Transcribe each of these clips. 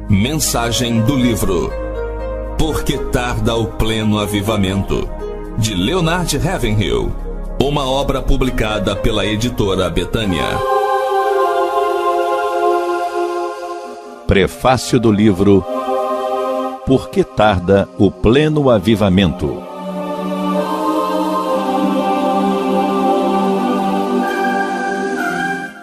Mensagem do livro Por que tarda o pleno avivamento? De Leonard Ravenhill, uma obra publicada pela editora Betânia. Prefácio do livro Por que tarda o pleno avivamento?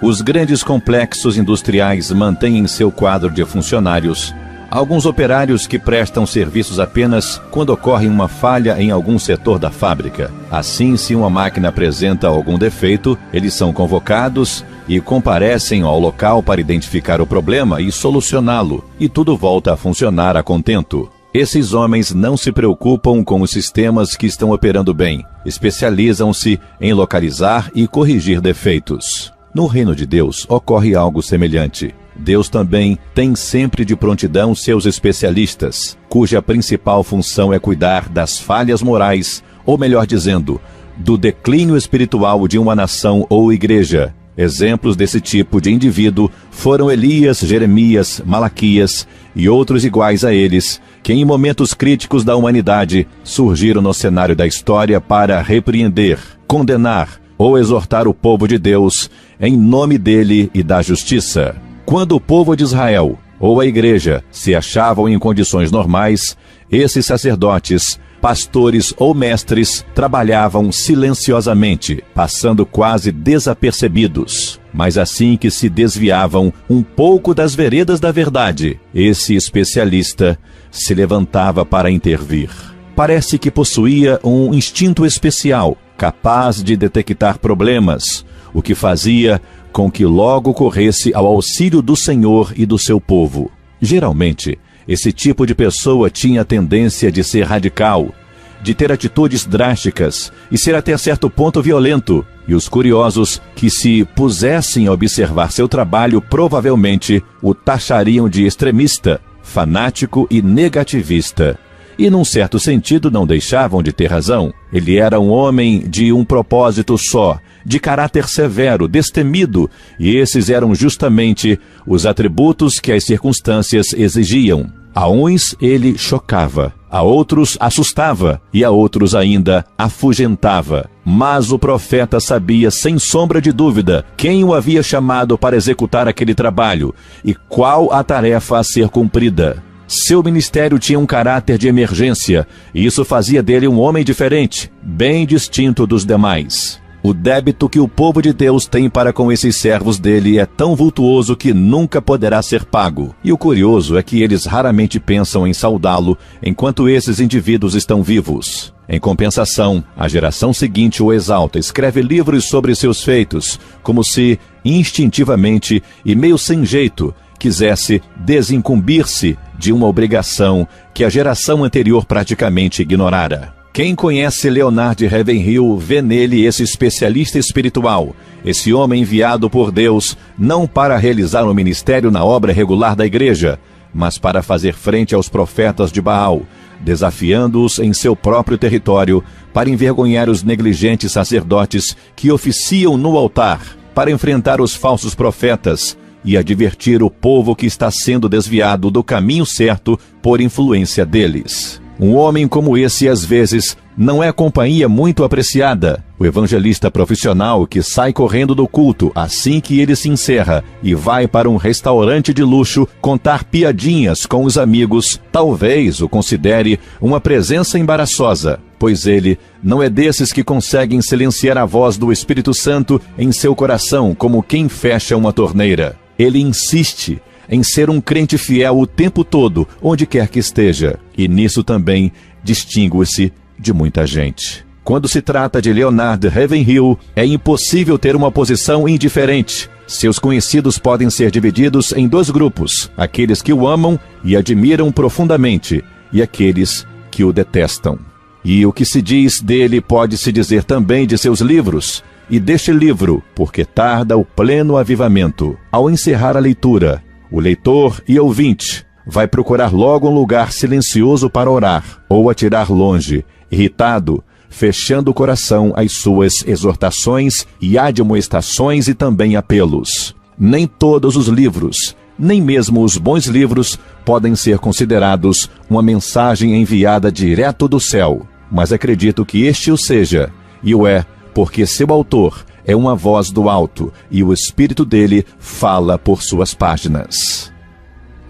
Os grandes complexos industriais mantêm em seu quadro de funcionários alguns operários que prestam serviços apenas quando ocorre uma falha em algum setor da fábrica. Assim, se uma máquina apresenta algum defeito, eles são convocados e comparecem ao local para identificar o problema e solucioná-lo, e tudo volta a funcionar a contento. Esses homens não se preocupam com os sistemas que estão operando bem, especializam-se em localizar e corrigir defeitos. No reino de Deus ocorre algo semelhante. Deus também tem sempre de prontidão seus especialistas, cuja principal função é cuidar das falhas morais, ou melhor dizendo, do declínio espiritual de uma nação ou igreja. Exemplos desse tipo de indivíduo foram Elias, Jeremias, Malaquias e outros iguais a eles, que em momentos críticos da humanidade surgiram no cenário da história para repreender, condenar ou exortar o povo de Deus em nome dele e da justiça. Quando o povo de Israel ou a igreja se achavam em condições normais, esses sacerdotes, pastores ou mestres trabalhavam silenciosamente, passando quase desapercebidos. Mas assim que se desviavam um pouco das veredas da verdade, esse especialista se levantava para intervir. Parece que possuía um instinto especial, capaz de detectar problemas, o que fazia com que logo corresse ao auxílio do Senhor e do seu povo. Geralmente, esse tipo de pessoa tinha a tendência de ser radical, de ter atitudes drásticas e ser até certo ponto violento, e os curiosos que se pusessem a observar seu trabalho provavelmente o taxariam de extremista, fanático e negativista. E num certo sentido não deixavam de ter razão. Ele era um homem de um propósito só, de caráter severo, destemido, e esses eram justamente os atributos que as circunstâncias exigiam. A uns ele chocava, a outros assustava, e a outros ainda afugentava. Mas o profeta sabia sem sombra de dúvida quem o havia chamado para executar aquele trabalho e qual a tarefa a ser cumprida. Seu ministério tinha um caráter de emergência, e isso fazia dele um homem diferente, bem distinto dos demais. O débito que o povo de Deus tem para com esses servos dele é tão vultuoso que nunca poderá ser pago. E o curioso é que eles raramente pensam em saudá-lo enquanto esses indivíduos estão vivos. Em compensação, a geração seguinte o exalta, escreve livros sobre seus feitos, como se, instintivamente e meio sem jeito, quisesse desincumbir-se de uma obrigação que a geração anterior praticamente ignorara. Quem conhece Leonard Ravenhill vê nele esse especialista espiritual, esse homem enviado por Deus não para realizar um ministério na obra regular da igreja, mas para fazer frente aos profetas de Baal, desafiando-os em seu próprio território para envergonhar os negligentes sacerdotes que oficiam no altar, para enfrentar os falsos profetas e advertir o povo que está sendo desviado do caminho certo por influência deles. Um homem como esse, às vezes, não é companhia muito apreciada. O evangelista profissional que sai correndo do culto assim que ele se encerra e vai para um restaurante de luxo contar piadinhas com os amigos, talvez o considere uma presença embaraçosa, pois ele não é desses que conseguem silenciar a voz do Espírito Santo em seu coração como quem fecha uma torneira. Ele insiste em ser um crente fiel o tempo todo, onde quer que esteja, e nisso também distingue-se de muita gente. Quando se trata de Leonard Ravenhill, é impossível ter uma posição indiferente. Seus conhecidos podem ser divididos em dois grupos, aqueles que o amam e admiram profundamente, e aqueles que o detestam. E o que se diz dele pode-se dizer também de seus livros, e deste livro, Porque tarda o pleno avivamento. Ao encerrar a leitura, o leitor e ouvinte vai procurar logo um lugar silencioso para orar, ou atirar longe, irritado, fechando o coração às suas exortações e admoestações e também apelos. Nem todos os livros Nem mesmo os bons livros podem ser considerados uma mensagem enviada direto do céu, mas acredito que este o seja, e o é porque seu autor é uma voz do alto e o espírito dele fala por suas páginas.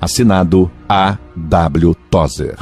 Assinado A. W. Tozer.